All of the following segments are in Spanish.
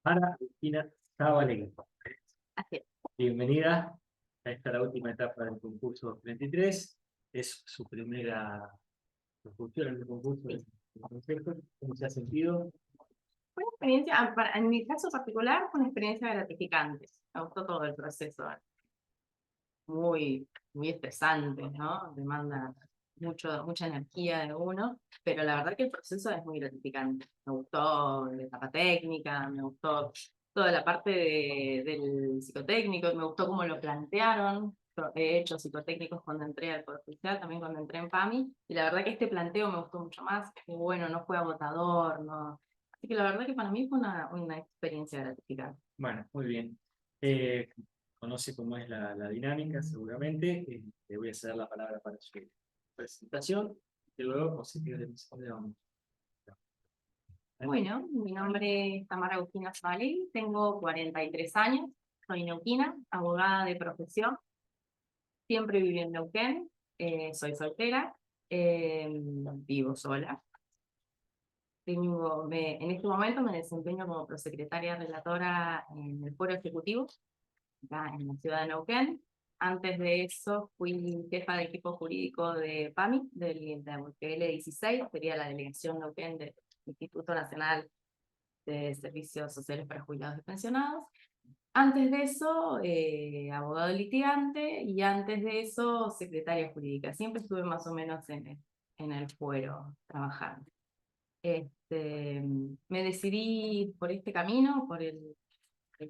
Ana Cristina Zabaleta. Así es. Bienvenida a esta la última etapa del concurso 33. Es su primera locución en el concurso de conceptos. ¿Cómo se ha sentido? Fue una experiencia, en mi caso particular, fue una experiencia gratificante. Me gustó todo el proceso, muy, muy estresante, ¿no? Demanda mucha energía de uno, pero la verdad que el proceso es muy gratificante. Me gustó la etapa técnica, me gustó toda la parte del psicotécnico, me gustó cómo lo plantearon. Yo he hecho psicotécnicos cuando entré al Poder Judicial, también cuando entré en PAMI, y la verdad que este planteo me gustó mucho más, que bueno, no fue agotador, no. Así que la verdad que para mí fue una experiencia gratificante. Bueno, muy bien. Eh, Conoce cómo es la dinámica, seguramente. Le voy a ceder la palabra para su presentación y luego, o si quiere, le vamos. Bueno, mi nombre es Tamara Agustina Zabalí, tengo 43 años, soy neuquina, abogada de profesión, siempre viví en Neuquén, soy soltera, vivo sola. En este momento me desempeño como prosecretaria relatora en el Foro Ejecutivo, acá en la ciudad de Neuquén. Antes de eso fui jefa de equipo jurídico de PAMI, del PL16, sería la delegación Neuquén del Instituto Nacional de Servicios Sociales para Jubilados y Pensionados. Antes de eso, abogado litigante, y antes de eso, secretaria jurídica. Siempre estuve más o menos en el fuero trabajando. Me decidí por este camino, por el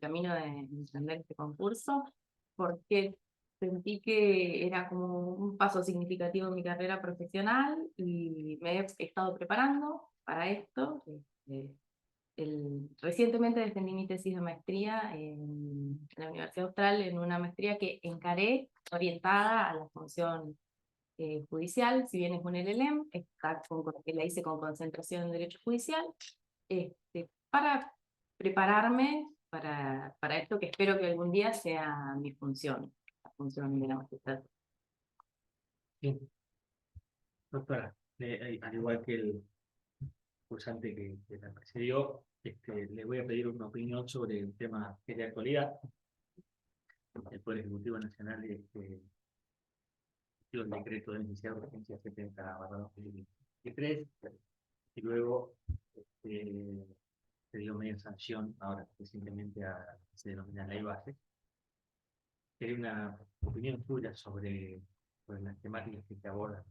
camino de emprender este concurso, porque sentí que era como un paso significativo en mi carrera profesional y me he estado preparando para esto. Recientemente defendí mi tesis de maestría en la Universidad Austral, en una maestría que encaré orientada a la función judicial. Si bien es un LLM, que la hice con concentración en Derecho Judicial, para prepararme para esto que espero que algún día sea mi función, la función de la magistratura. Sí, doctora, al igual que el cursante que la precedió, le voy a pedir una opinión sobre el tema que es de actualidad. El Poder Ejecutivo Nacional dio el decreto de necesidad de urgencia 70/2023 y luego se dio media sanción ahora recientemente a lo que se denomina ley base. Quería una opinión tuya sobre las temáticas que se abordan,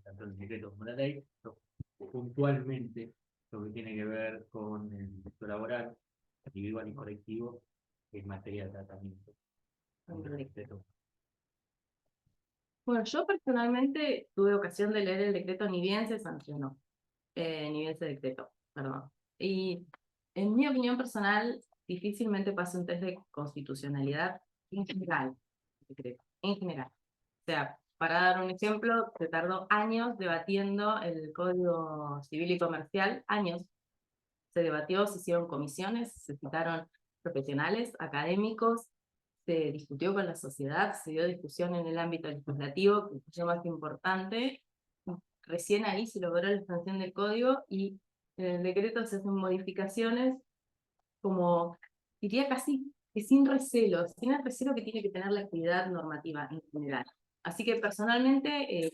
tanto el decreto como la ley, pero puntualmente lo que tiene que ver con el derecho laboral, individual y colectivo, en materia de tratamiento. Bueno, yo personalmente tuve ocasión de leer el decreto, ni bien se sancionó, ni bien se decretó, perdón. Y en mi opinión personal, difícilmente pasa un test de constitucionalidad en general, decreto, en general. O sea, para dar un ejemplo, se tardó años debatiendo el Código Civil y Comercial, años. Se debatió, se hicieron comisiones, se citaron profesionales, académicos, se discutió con la sociedad, se dio discusión en el ámbito legislativo, que es lo más importante. Recién ahí se logró la expansión del código y en el decreto se hacen modificaciones como, diría casi que sin recelo, sin el recelo que tiene que tener la actividad normativa en general. Así que personalmente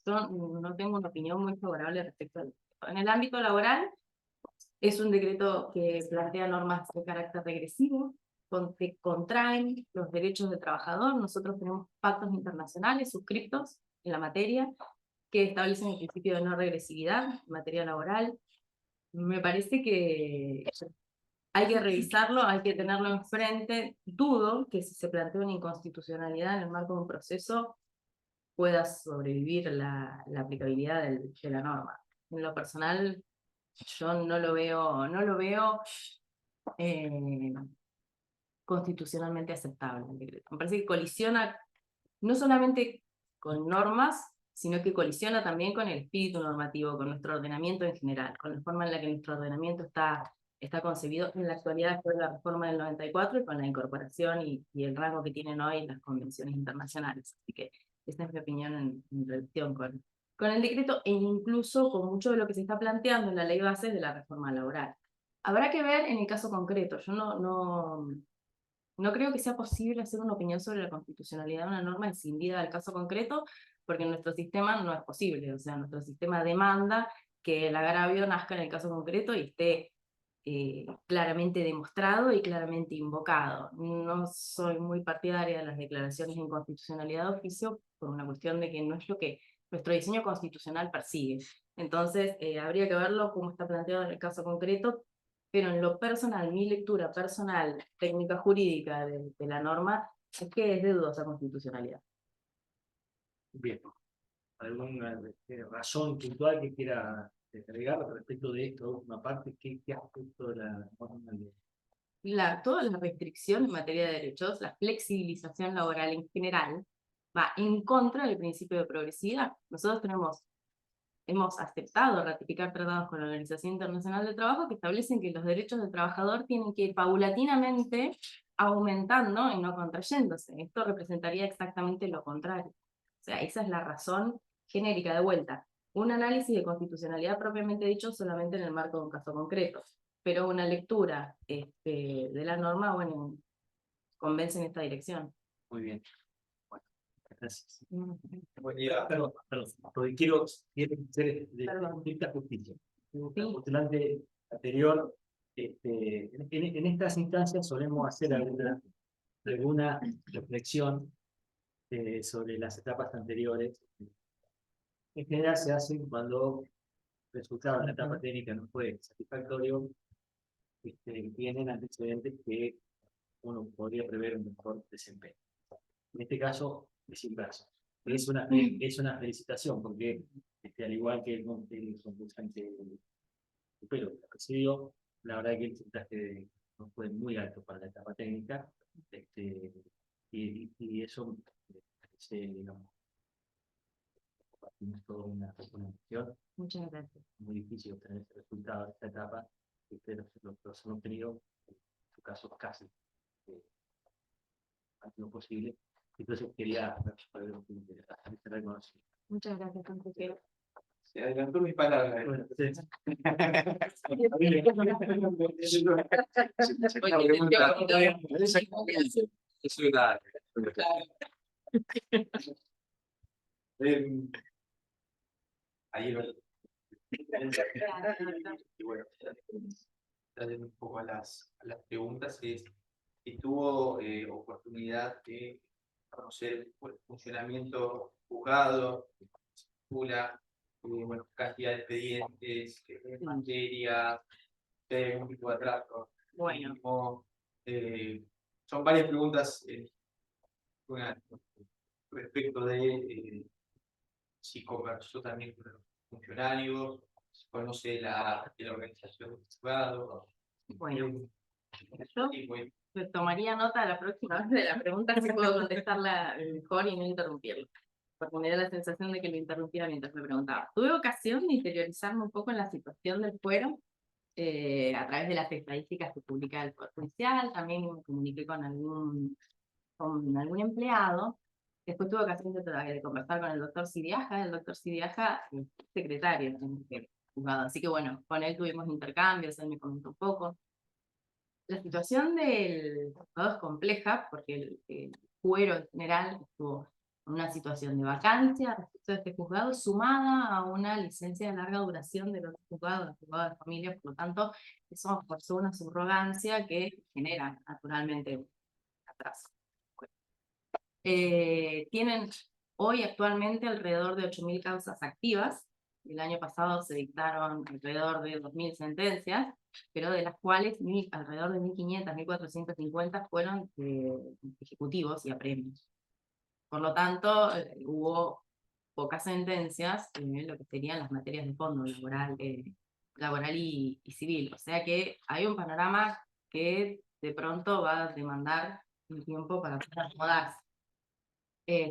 yo no tengo una opinión muy favorable respecto a esto. En el ámbito laboral, es un decreto que plantea normas de carácter regresivo, que contraen los derechos del trabajador. Nosotros tenemos pactos internacionales suscritos en la materia que establecen el principio de no regresividad en materia laboral. Me parece que hay que revisarlo, hay que tenerlo enfrente. Dudo que si se plantea una inconstitucionalidad en el marco de un proceso pueda sobrevivir la aplicabilidad de la norma. En lo personal, yo no lo veo eh, constitucionalmente aceptable el decreto. Me parece que colisiona no solamente con normas, sino que colisiona también con el espíritu normativo, con nuestro ordenamiento en general, con la forma en la que nuestro ordenamiento está concebido en la actualidad después de la reforma del 94 y con la incorporación y el rango que tienen hoy las convenciones internacionales. Así que esta es mi opinión en relación con el decreto e incluso con mucho de lo que se está planteando en la ley base de la reforma laboral. Habrá que ver en el caso concreto. Yo no creo que sea posible hacer una opinión sobre la constitucionalidad de una norma escindida del caso concreto, porque en nuestro sistema no es posible. O sea, nuestro sistema demanda que el agravio nazca en el caso concreto y esté claramente demostrado y claramente invocado. No soy muy partidaria de las declaraciones de inconstitucionalidad de oficio por una cuestión de que no es lo que nuestro diseño constitucional persigue. Entonces, habría que verlo cómo está planteado en el caso concreto, pero en lo personal, mi lectura personal, técnica jurídica de la norma, es que es de dudosa constitucionalidad. Bien. ¿Alguna razón puntual que quiera agregar respecto de esta última parte? ¿Qué aspecto de la norma Todas las restricciones en materia de derechos, la flexibilización laboral en general, va en contra del principio de progresividad. Nosotros hemos aceptado ratificar tratados con la Organización Internacional del Trabajo que establecen que los derechos del trabajador tienen que ir paulatinamente aumentando y no contrayéndose. Esto representaría exactamente lo contrario. O sea, esa es la razón genérica. De vuelta, un análisis de constitucionalidad propiamente dicho solamente en el marco de un caso concreto, pero una lectura de la norma, bueno, convence en esta dirección. Muy bien. Bueno, gracias. Buen día. Perdón, porque quiero hacer de Perdón. estricta justicia. El Sí. postulante anterior, en estas instancias solemos hacer alguna reflexión sobre las etapas anteriores. En general se hacen cuando el resultado de la etapa técnica no fue satisfactorio, tienen antecedentes que uno podría prever un mejor desempeño. En este caso, es inverso. Es una felicitación, porque al igual que el concursante pero que presidió, la verdad que el puntaje no fue muy alto para la etapa técnica, y eso parece, digamos, compartimos toda una cuestión. Muchas gracias. Muy difícil obtener ese resultado de esta etapa, pero los han obtenido, en su caso, casi lo posible. Entonces quería hacer este reconocimiento. Muchas gracias, consejero. Se adelantó mis palabras. Bueno, Es una. Ahí y bueno, trayendo un poco a las preguntas, si tuvo oportunidad de conocer el funcionamiento juzgado, bueno, cantidad de expedientes, materia, un tipo de atraso. Bueno. Son varias preguntas respecto de si conversó también con los funcionarios, si conoce la organización del juzgado. Bueno, yo tomaría nota la próxima vez de la pregunta si puedo contestarla mejor y no interrumpirlo, porque me da la sensación de que lo interrumpiera mientras me preguntaba. Tuve ocasión de interiorizarme un poco en la situación del fuero a través de las estadísticas que publica el Poder Judicial, también me comuniqué con algún empleado. Después tuve ocasión de conversar con el doctor Sidiaja. El doctor Sidiaja es secretario del juzgado, así que bueno, con él tuvimos intercambios, él me comentó un poco. La situación del juzgado es compleja porque el fuero en general estuvo en una situación de vacancia respecto de este juzgado, sumada a una licencia de larga duración de los juzgados, el juzgado de familia, por lo tanto, eso forzó una subrogancia que genera naturalmente atraso. Tienen hoy actualmente alrededor de 8.000 causas activas. El año pasado se dictaron alrededor de 2.000 sentencias, pero de las cuales alrededor de 1.500, 1.450 fueron ejecutivos y apremios. Por lo tanto, hubo pocas sentencias en lo que serían las materias de fondo, laboral y civil. O sea que hay un panorama que de pronto va a demandar un tiempo para poder acomodarse.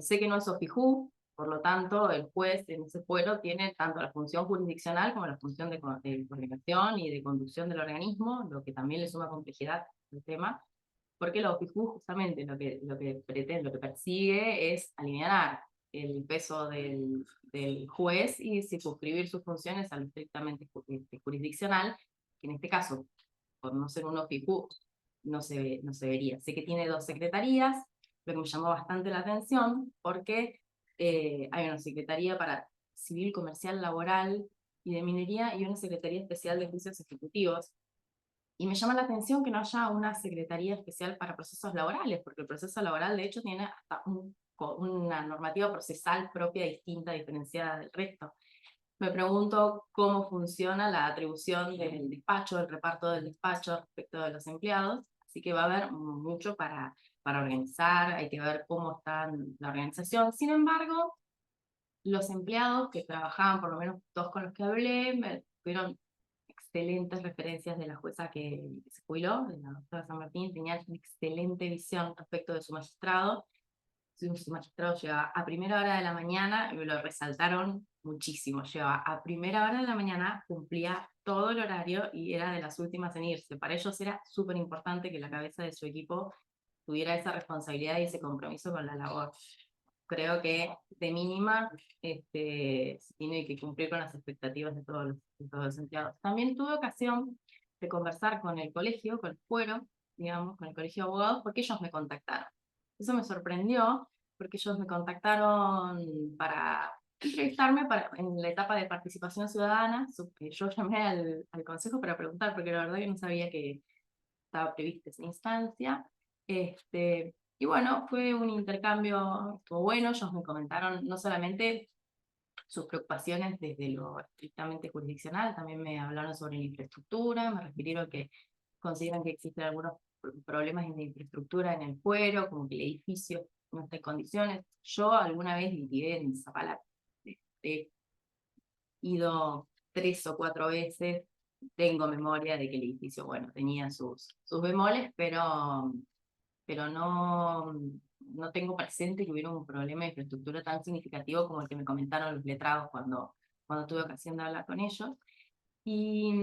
Sé que no es OFIJU, por lo tanto, el juez en ese fuero tiene tanto la función jurisdiccional como la función de coordinación y de conducción del organismo, lo que también le suma complejidad al tema, porque la OFIJU justamente lo que pretende, lo que persigue es alinear el peso del juez y circunscribir sus funciones a lo estrictamente jurisdiccional, que en este caso, por no ser un OFIPU, no se vería. Sé que tiene 2 secretarías, lo que me llamó bastante la atención, porque hay una secretaría para civil, comercial, laboral y de minería, y una secretaría especial de juicios ejecutivos. Y me llama la atención que no haya una secretaría especial para procesos laborales, porque el proceso laboral, de hecho, tiene hasta una normativa procesal propia, distinta, diferenciada del resto. Me pregunto cómo funciona la atribución del despacho, el reparto del despacho respecto de los empleados, así que va a haber mucho para organizar, hay que ver cómo está la organización. Sin embargo, los empleados que trabajaban, por lo menos 2 con los que hablé, me tuvieron excelentes referencias de la jueza que se jubiló, de la doctora San Martín. Tenía una excelente visión respecto de su magistrado. Su magistrado llegaba a primera hora de la mañana, y me lo resaltaron muchísimo. Llegaba a primera hora de la mañana, cumplía todo el horario y era de las últimas en irse. Para ellos era súper importante que la cabeza de su equipo tuviera esa responsabilidad y ese compromiso con la labor. Creo que de mínima se tiene que cumplir con las expectativas de todos los empleados. También tuve ocasión de conversar con el colegio, con el fuero, digamos, con el colegio de abogados, porque ellos me contactaron. Eso me sorprendió, porque ellos me contactaron para entrevistarme en la etapa de participación ciudadana. Yo llamé al consejo para preguntar, porque la verdad que no sabía que estaba prevista esa instancia. Y bueno, fue un intercambio, estuvo bueno. Ellos me comentaron no solamente sus preocupaciones desde lo estrictamente jurisdiccional, también me hablaron sobre la infraestructura, me refirieron que consideran que existen algunos problemas en la infraestructura en el fuero, como que el edificio no está en condiciones. Yo alguna vez viví en Zapala, he ido 3 o 4 veces, tengo memoria de que el edificio, bueno, tenía sus bemoles, pero no tengo presente que hubiera un problema de infraestructura tan significativo como el que me comentaron los letrados cuando tuve ocasión de hablar con ellos. Y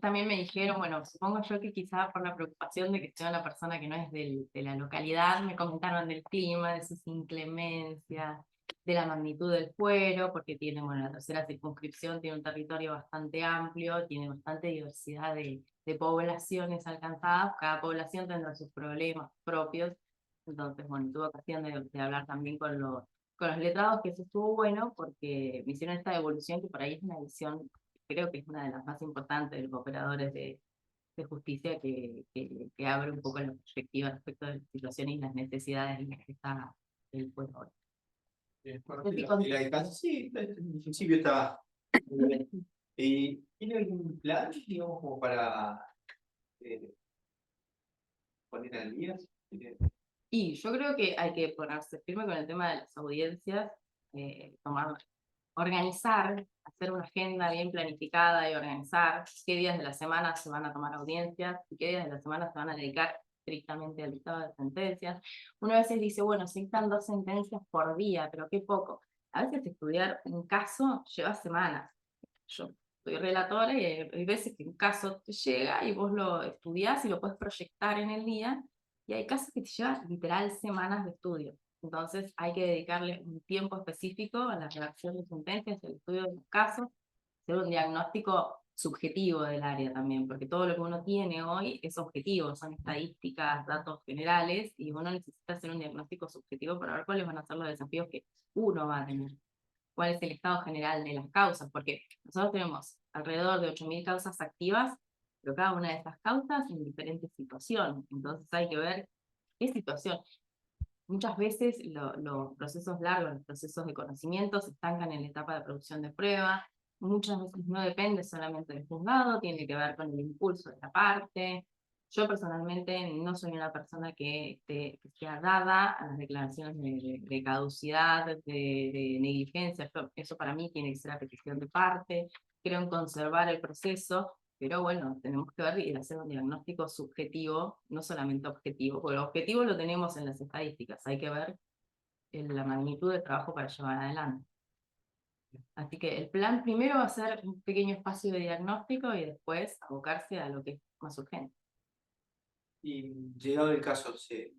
también me dijeron, bueno, supongo yo que quizá por la preocupación de que sea una persona que no es de la localidad, me comentaron del clima, de sus inclemencias, de la magnitud del fuero, porque tiene, bueno, la tercera circunscripción tiene un territorio bastante amplio, tiene bastante diversidad de poblaciones alcanzadas, cada población tendrá sus problemas propios. Entonces, bueno, tuve ocasión de hablar también con los letrados, que eso estuvo bueno, porque me hicieron esta devolución que por ahí es una visión, creo que es una de las más importantes de los operadores de justicia, que abre un poco la perspectiva respecto de la situación y las necesidades en las que está el pueblo ahora. Bueno, y la distancia, sí, en principio está muy bien. ¿Tiene algún plan, digamos, como para poner al día? Y yo creo que hay que ponerse firme con el tema de las audiencias, organizar, hacer una agenda bien planificada y organizar qué días de la semana se van a tomar audiencias y qué días de la semana se van a dedicar estrictamente al listado de sentencias. Uno a veces dice, bueno, se dictan 2 sentencias por día, pero qué poco. A veces estudiar un caso lleva semanas. Yo soy relatora y hay veces que un caso te llega y vos lo estudiás y lo puedes proyectar en el día, y hay casos que te llevan literal semanas de estudio. Entonces hay que dedicarle un tiempo específico a la redacción de sentencias, el estudio de los casos, hacer un diagnóstico subjetivo del área también, porque todo lo que uno tiene hoy es objetivo, son estadísticas, datos generales, y uno necesita hacer un diagnóstico subjetivo para ver cuáles van a ser los desafíos que uno va a tener, cuál es el estado general de las causas, porque nosotros tenemos alrededor de 8.000 causas activas, pero cada una de estas causas en diferentes situaciones. Entonces hay que ver qué situación. Muchas veces los procesos largos, los procesos de conocimiento se estancan en la etapa de producción de prueba. Muchas veces no depende solamente del juzgado, tiene que ver con el impulso de la parte. Yo personalmente no soy una persona que sea dada a las declaraciones de caducidad, de negligencia. Eso para mí tiene que ser a petición de parte. Creo en conservar el proceso, pero bueno, tenemos que ver y hacer un diagnóstico subjetivo, no solamente objetivo, porque el objetivo lo tenemos en las estadísticas, hay que ver la magnitud del trabajo para llevar adelante. Así que el plan primero va a ser un pequeño espacio de diagnóstico y después abocarse a lo que es más urgente. Y llegado el caso, ¿se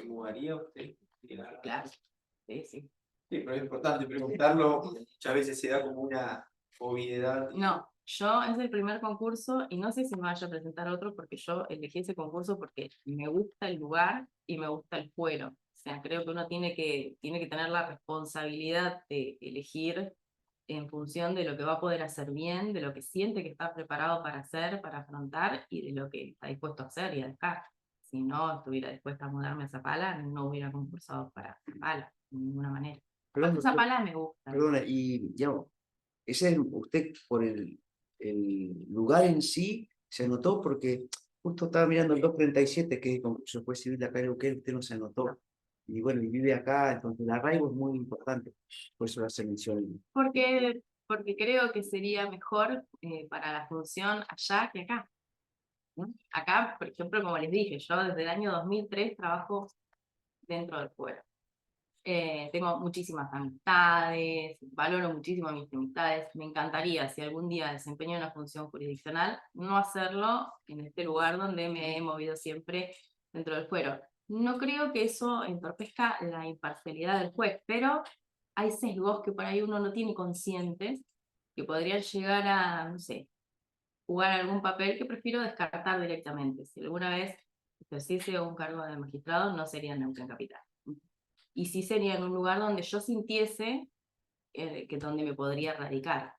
mudaría usted? Claro, sí, sí. Sí, pero es importante preguntarlo, porque muchas veces se da como una obviedad. No, Yo es el primer concurso y no sé si me vaya a presentar otro porque yo elegí ese concurso porque me gusta el lugar y me gusta el fuero. O sea, creo que uno tiene que tener la responsabilidad de elegir en función de lo que va a poder hacer bien, de lo que siente que está preparado para hacer, para afrontar y de lo que está dispuesto a hacer y a dejar. Si no estuviera dispuesta a mudarme a Zapala, no hubiera concursado para Zapala, de ninguna manera. Perdón, Aparte, Zapala me gusta. perdona, y digamos, ese es usted por el lugar en sí se anotó porque justo estaba mirando el 237, que es el concurso de juez civil de acá en Neuquén, usted no se anotó. Y bueno, y vive acá, entonces el arraigo es muy importante, por eso lo hace mención. Porque creo que sería mejor para la función allá que acá. ¿No? Acá, por ejemplo, como les dije, yo desde el año 2003 trabajo dentro del pueblo. Tengo muchísimas amistades, valoro muchísimo mis amistades. Me encantaría, si algún día desempeño una función jurisdiccional, no hacerlo en este lugar donde me he movido siempre dentro del fuero. No creo que eso entorpezca la imparcialidad del juez, pero hay sesgos que por ahí uno no tiene conscientes que podrían llegar a, no sé, jugar algún papel que prefiero descartar directamente. Si alguna vez ejerciese un cargo de magistrado, no sería en Neuquén Capital. Y sí sería en un lugar donde yo sintiese que donde me podría radicar,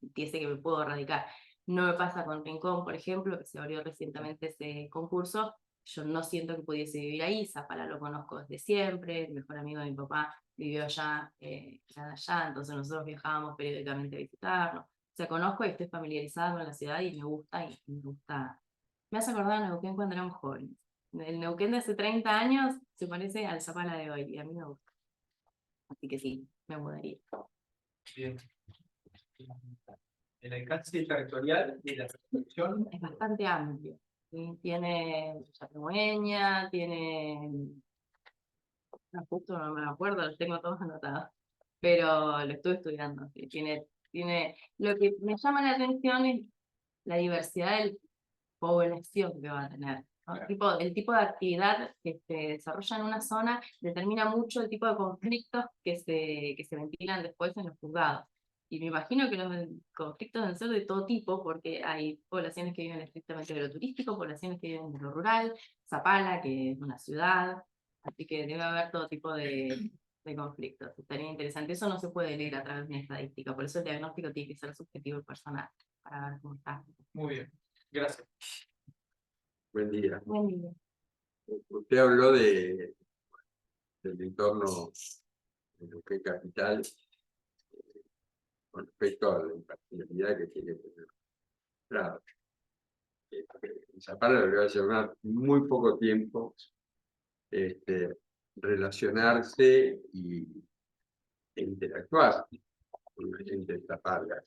sintiese que me puedo radicar. No me pasa con Rincón, por ejemplo, que se abrió recientemente ese concurso. Yo no siento que pudiese vivir ahí. Zapala lo conozco desde siempre, el mejor amigo de mi papá vivió allá, allá, entonces nosotros viajábamos periódicamente a visitarlo. O sea, conozco y estoy familiarizada con la ciudad y me gusta, me gusta. Me hace acordar a Neuquén cuando éramos jóvenes. El Neuquén de hace 30 años se parece al Zapala de hoy y a mí me gusta. Así que sí, me mudaría. Bien. El alcance territorial de la reflexión. Es bastante amplio. ¿Sí? Tiene Chapehueña, tiene... No, justo no me acuerdo, los tengo todos anotados. Pero lo estuve estudiando. ¿Sí? Lo que me llama la atención es la diversidad de población que va a tener. ¿No? El tipo de actividad que se desarrolla en una zona determina mucho el tipo de conflictos que se ventilan después en los juzgados. Y me imagino que los conflictos deben ser de todo tipo, porque hay poblaciones que viven estrictamente de lo turístico, poblaciones que viven de lo rural, Zapala, que es una ciudad, así que debe haber todo tipo de conflictos. Estaría interesante. Eso no se puede leer a través de una estadística, por eso el diagnóstico tiene que ser subjetivo y personal, para ver cómo está. Muy bien, gracias. Buen día. Buen día. Usted habló del entorno de lo que es capital con respecto a la imparcialidad que tiene que tener. Claro, en Zapala le va a llevar muy poco tiempo relacionarse e interactuar con la gente de Zapala.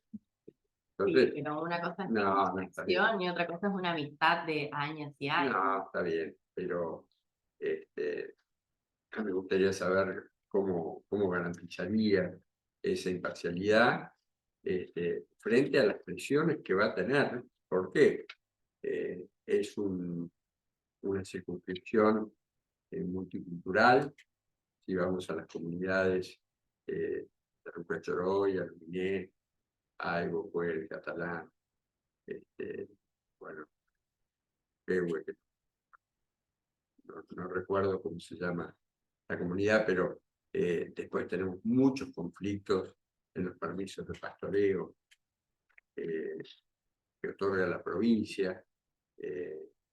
Entonces, Sí, pero una cosa es no, la no está acción y otra cosa es una amistad de años y años. no, está bien, pero me gustaría saber cómo garantizaría esa imparcialidad frente a las presiones que va a tener. ¿Por qué? Es una circunscripción multicultural. Si vamos a las comunidades de Ruca Choroy, Aluminé, Aibo, Puel, Catalán, bueno, Pehue, que no recuerdo cómo se llama la comunidad, pero después tenemos muchos conflictos en los permisos de pastoreo que otorga la provincia,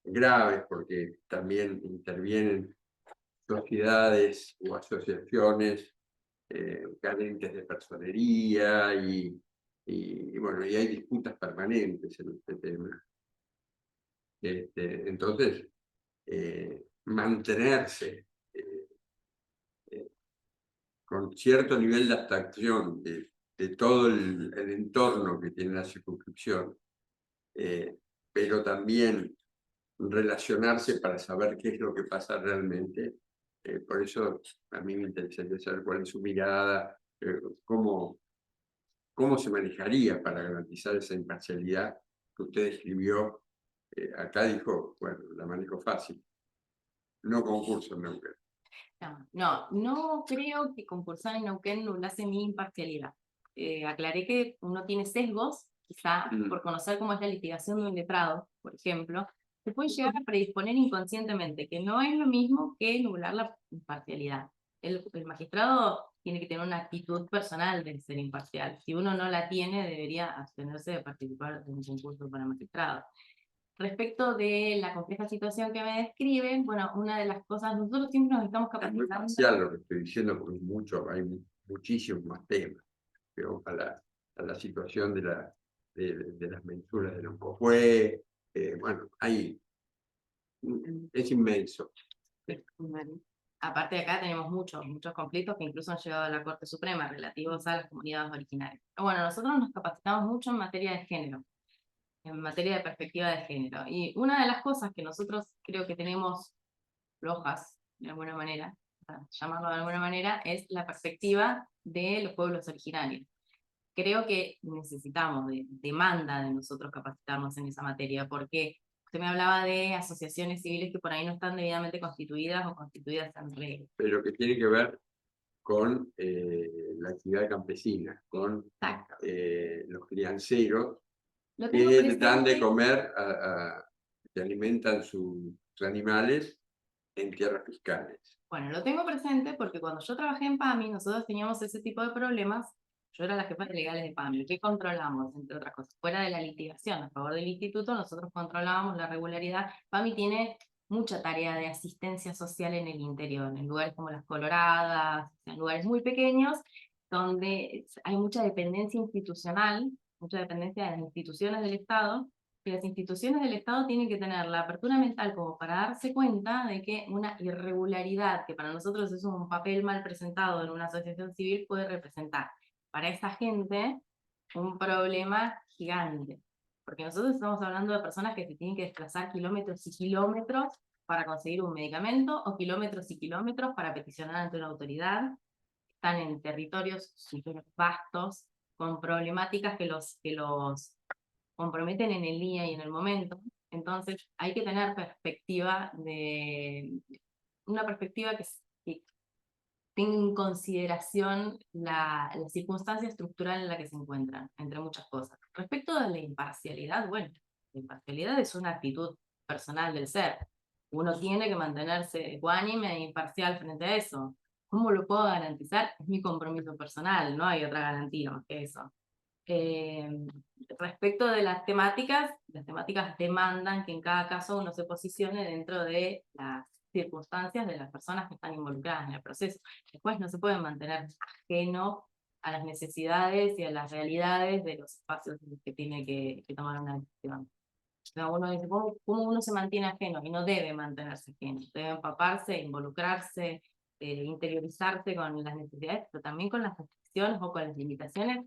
graves porque también intervienen sociedades o asociaciones carentes de personería y bueno, y hay disputas permanentes en este tema. Entonces, mantenerse con cierto nivel de abstracción de todo el entorno que tiene la circunscripción, pero también relacionarse para saber qué es lo que pasa realmente. Por eso a mí me interesaría saber cuál es su mirada, cómo se manejaría para garantizar esa imparcialidad que usted describió. Acá dijo, bueno, la manejo fácil. No concurso en Neuquén. No creo que concursar en Neuquén nublase mi imparcialidad. Aclaré que uno tiene sesgos quizá por conocer cómo es la litigación de un letrado, por ejemplo, se puede llegar a predisponer inconscientemente, que no es lo mismo que nublar la imparcialidad. El magistrado tiene que tener una actitud personal de ser imparcial. Si uno no la tiene, debería abstenerse de participar en un concurso para magistrado. Respecto de la compleja situación que me describen, bueno, una de las cosas, nosotros siempre nos estamos Es muy capacitando. parcial lo que estoy diciendo, porque hay muchísimos más temas. Pero a la situación de las mensuras de los COFUE, bueno, es inmenso. Bueno, aparte de acá tenemos muchos conflictos que incluso han llegado a la Corte Suprema relativos a las comunidades originarias. Bueno, nosotros nos capacitamos mucho en materia de género, en materia de perspectiva de género. Y una de las cosas que nosotros creo que tenemos flojas, de alguna manera, para llamarlo de alguna manera, es la perspectiva de los pueblos originarios. Creo que necesitamos, demanda de nosotros capacitarnos en esa materia, porque usted me hablaba de asociaciones civiles que por ahí no están debidamente constituidas o constituidas en regla. Pero que tiene que ver con la actividad campesina, con los crianceros Lo tengo que dan de presente. comer, que alimentan sus animales en tierras fiscales. Bueno, lo tengo presente porque cuando yo trabajé en PAMI, nosotros teníamos ese tipo de problemas. Yo era la jefa de legales de PAMI. ¿Qué controlamos, entre otras cosas? Fuera de la litigación a favor del instituto, nosotros controlábamos la regularidad. PAMI tiene mucha tarea de asistencia social en el interior, en lugares como Las Coloradas, en lugares muy pequeños, donde hay mucha dependencia institucional, mucha dependencia de las instituciones del Estado, que las instituciones del Estado tienen que tener la apertura mental como para darse cuenta de que una irregularidad, que para nosotros es un papel mal presentado en una asociación civil, puede representar para esa gente un problema gigante. Porque nosotros estamos hablando de personas que se tienen que desplazar kilómetros y kilómetros para conseguir un medicamento, o kilómetros y kilómetros para peticionar ante una autoridad. Están en territorios súper vastos, con problemáticas que los comprometen en el día y en el momento. Entonces hay que tener una perspectiva que tenga en consideración la circunstancia estructural en la que se encuentran, entre muchas cosas. Respecto de la imparcialidad, bueno, la imparcialidad es una actitud personal del ser. Uno tiene que mantenerse ecuánime e imparcial frente a eso. ¿Cómo lo puedo garantizar? Es mi compromiso personal, no hay otra garantía más que eso. Respecto de las temáticas demandan que en cada caso uno se posicione dentro de las circunstancias de las personas que están involucradas en el proceso. Después no se puede mantener ajeno a las necesidades y a las realidades de los espacios en los que tiene que tomar una decisión. O sea, uno dice, ¿cómo uno se mantiene ajeno? Y no debe mantenerse ajeno, debe empaparse, involucrarse, interiorizarse con las necesidades, pero también con las restricciones o con las limitaciones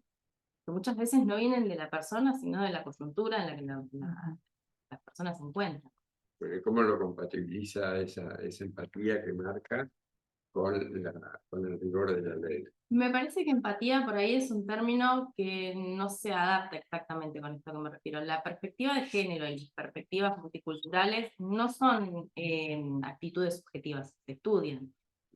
que muchas veces no vienen de la persona, sino de la coyuntura en la que las personas se encuentran. Porque ¿cómo lo compatibiliza esa empatía que marca con el rigor de la ley? Me parece que empatía por ahí es un término que no se adapta exactamente con esto que me refiero. La perspectiva de género y las perspectivas multiculturales no son actitudes subjetivas, se estudian.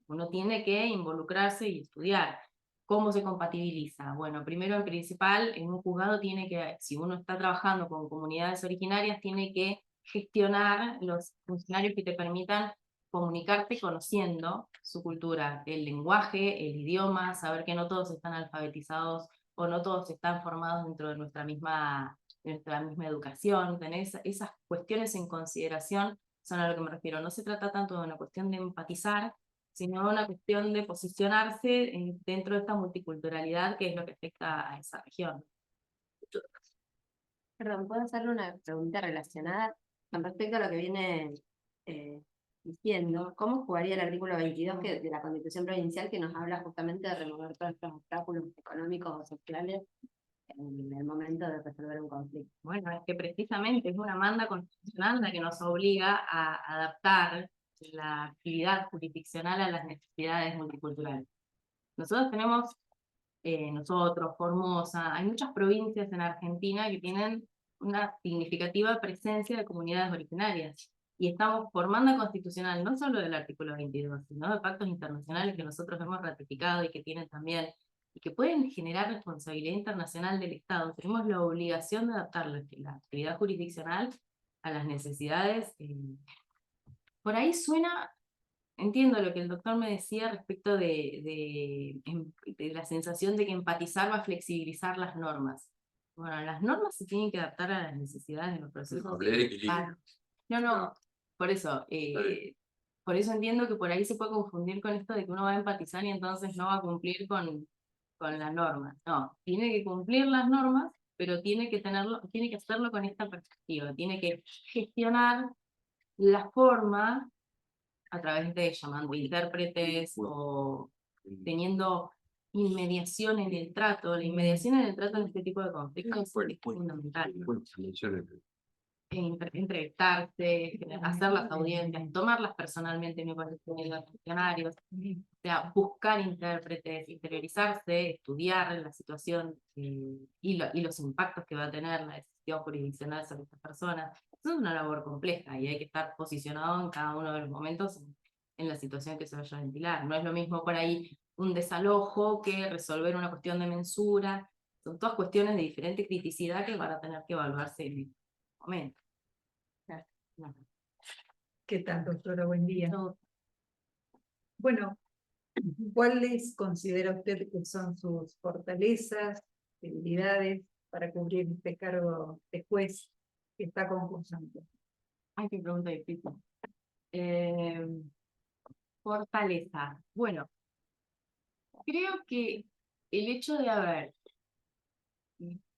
Uno tiene que involucrarse y estudiar. ¿Cómo se compatibiliza? Bueno, primero en principal, en un juzgado tiene que, si uno está trabajando con comunidades originarias, tiene que gestionar los funcionarios que te permitan comunicarte conociendo su cultura, el lenguaje, el idioma, saber que no todos están alfabetizados o no todos están formados dentro de nuestra misma educación. Tener esas cuestiones en consideración son a lo que me refiero. No se trata tanto de una cuestión de empatizar, sino una cuestión de posicionarse dentro de esta multiculturalidad que es lo que afecta a esa región. Perdón, ¿puedo hacerle una pregunta relacionada con respecto a lo que viene diciendo? ¿Cómo jugaría el artículo 22 de la Constitución Provincial que nos habla justamente de remover todos estos obstáculos económicos o sociales en el momento de resolver un conflicto? Bueno, es que precisamente es una manda constitucional la que nos obliga a adaptar la actividad jurisdiccional a las necesidades multiculturales. Nosotros tenemos, Formosa, hay muchas provincias en Argentina que tienen una significativa presencia de comunidades originarias. Y estamos por manda constitucional, no solo del artículo 22, sino de pactos internacionales que nosotros hemos ratificado y que tienen también y que pueden generar responsabilidad internacional del Estado, tenemos la obligación de adaptar la actividad jurisdiccional a las necesidades. Por ahí suena, entiendo lo que el doctor me decía respecto de la sensación de que empatizar va a flexibilizar las normas. Bueno, las normas se tienen que adaptar a las necesidades de los procesos. Hablé de equilibrio. No, por eso entiendo que por ahí se puede confundir con esto de que uno va a empatizar y entonces no va a cumplir con las normas. No, tiene que cumplir las normas, pero tiene que hacerlo con esta perspectiva, tiene que gestionar la forma a través de llamando intérpretes o teniendo inmediación en el trato. La inmediación en el trato en este tipo de conflictos es fundamental. Entrevistarse, hacer las audiencias, tomarlas personalmente en los funcionarios, o sea, buscar intérpretes, interiorizarse, estudiar la situación y los impactos que va a tener la decisión jurisdiccional sobre estas personas. Eso es una labor compleja y hay que estar posicionado en cada uno de los momentos en la situación que se vaya a ventilar. No es lo mismo por ahí un desalojo que resolver una cuestión de mensura. Son todas cuestiones de diferente criticidad que van a tener que evaluarse en el momento. No. ¿Qué tal, doctora? Buen día. No, Bueno, ¿cuáles considera usted que son sus fortalezas, debilidades para cubrir este cargo de juez que está concursando? ay, qué pregunta difícil. Fortaleza. Bueno, creo que el hecho de haber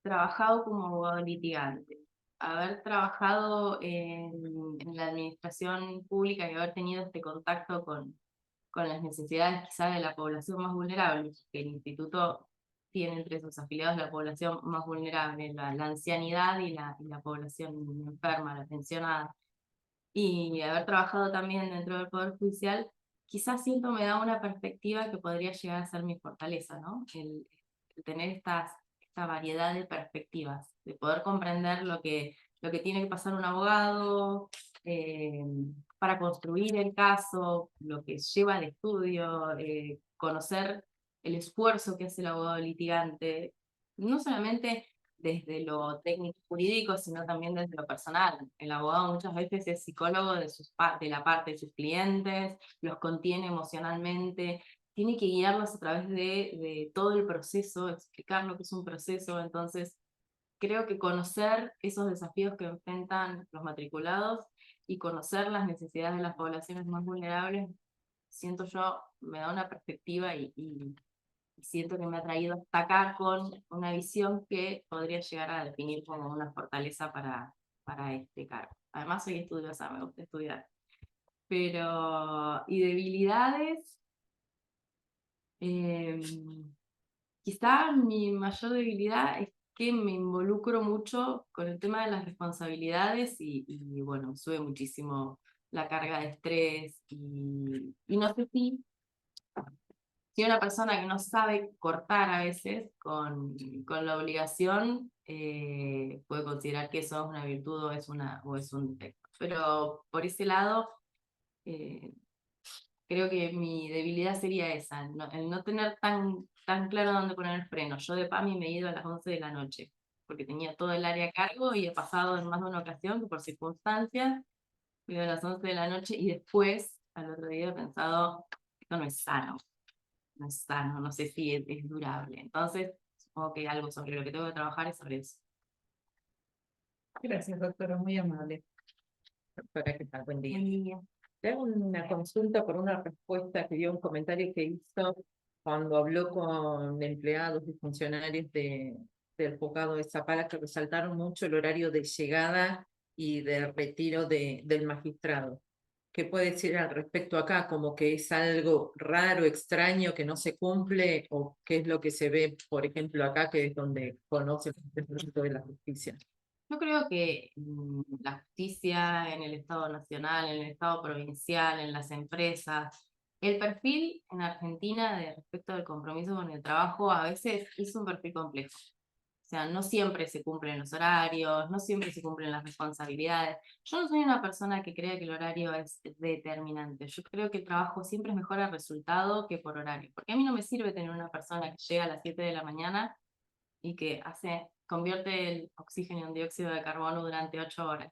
trabajado como abogado litigante, haber trabajado en la administración pública y haber tenido este contacto con las necesidades quizás de la población más vulnerable, que el instituto tiene entre sus afiliados la población más vulnerable, la ancianidad y la población enferma, la pensionada, y haber trabajado también dentro del Poder Judicial, quizás siento me da una perspectiva que podría llegar a ser mi fortaleza, ¿no? El tener esta variedad de perspectivas, de poder comprender lo que tiene que pasar un abogado para construir el caso, lo que lleva al estudio, conocer el esfuerzo que hace el abogado litigante, no solamente desde lo técnico jurídico, sino también desde lo personal. El abogado muchas veces es psicólogo de la parte de sus clientes, los contiene emocionalmente, tiene que guiarlos a través de todo el proceso, explicar lo que es un proceso. Entonces creo que conocer esos desafíos que enfrentan los matriculados y conocer las necesidades de las poblaciones más vulnerables, siento yo, me da una perspectiva y siento que me ha traído hasta acá con una visión que podría llegar a definir como una fortaleza para este cargo. Además soy estudiosa, me gusta estudiar. Y debilidades, quizá mi mayor debilidad es que me involucro mucho con el tema de las responsabilidades y bueno, sube muchísimo la carga de estrés y no sé si una persona que no sabe cortar a veces con la obligación puede considerar que eso es una virtud o es un defecto. Pero por ese lado, creo que mi debilidad sería esa, el no tener tan claro dónde poner el freno. Yo de PAMI me he ido a las 11 de la noche, porque tenía todo el área a cargo y he pasado en más de una ocasión que por circunstancias me he ido a las 11 de la noche y después, al otro día, he pensado, esto no es sano. No es sano, no sé si es durable. Entonces, supongo que algo sobre lo que tengo que trabajar es sobre eso. Gracias, doctora, muy amable. Doctora, ¿qué tal? Buen día. Buen día. Le hago una consulta por una respuesta que dio un comentario que hizo cuando habló con empleados y funcionarios del juzgado de Zapala, que resaltaron mucho el horario de llegada y de retiro del magistrado. ¿Qué puede decir al respecto acá? ¿Como que es algo raro, extraño, que no se cumple? ¿O qué es lo que se ve, por ejemplo, acá, que es donde conoce el proceso de la justicia? Yo creo que la justicia en el Estado nacional, en el Estado provincial, en las empresas, el perfil en Argentina de respecto al compromiso con el trabajo a veces es un perfil complejo. sea, no siempre se cumplen los horarios, no siempre se cumplen las responsabilidades. Yo no soy una persona que crea que el horario es determinante. Yo creo que el trabajo siempre es mejor a resultado que por horario. Porque a mí no me sirve tener una persona que llega a las 7 de la mañana y que convierte el oxígeno en dióxido de carbono durante 8 horas.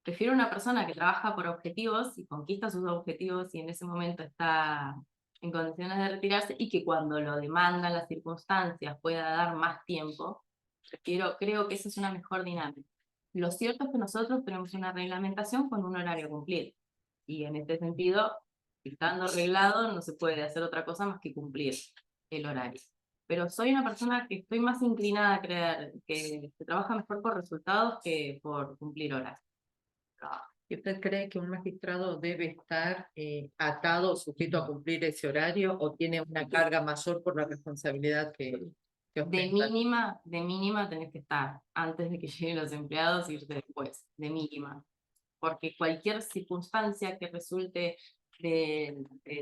Prefiero una persona que trabaja por objetivos y conquista sus objetivos y en ese momento está en condiciones de retirarse y que cuando lo demandan las circunstancias pueda dar más tiempo. Creo que esa es una mejor dinámica. Lo cierto es que nosotros tenemos una reglamentación con un horario cumplido. Y en este sentido, estando reglado, no se puede hacer otra cosa más que cumplir el horario. Pero soy una persona que estoy más inclinada a creer que se trabaja mejor por resultados que por cumplir horas. ¿Y usted cree que un magistrado debe estar atado o sujeto a cumplir ese horario o tiene una carga mayor por la responsabilidad que De ostenta? mínima tenés que estar antes de que lleguen los empleados y irte después, de mínima. Porque cualquier circunstancia que resulte de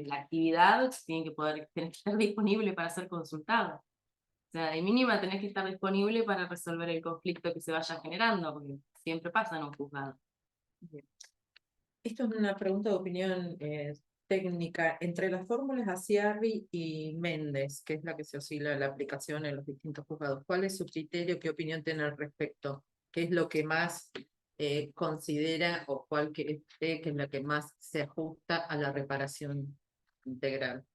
la actividad tenés que estar disponible para ser consultado. O sea, de mínima tenés que estar disponible para resolver el conflicto que se vaya generando, porque siempre pasa en un juzgado. Esto es una pregunta de opinión técnica. Entre las fórmulas Aciarri y Méndez, que es la que se oscila la aplicación en los distintos juzgados, ¿cuál es su criterio? ¿Qué opinión tiene al respecto? ¿Qué es lo que más considera o cuál cree que es la que más se ajusta a la reparación integral?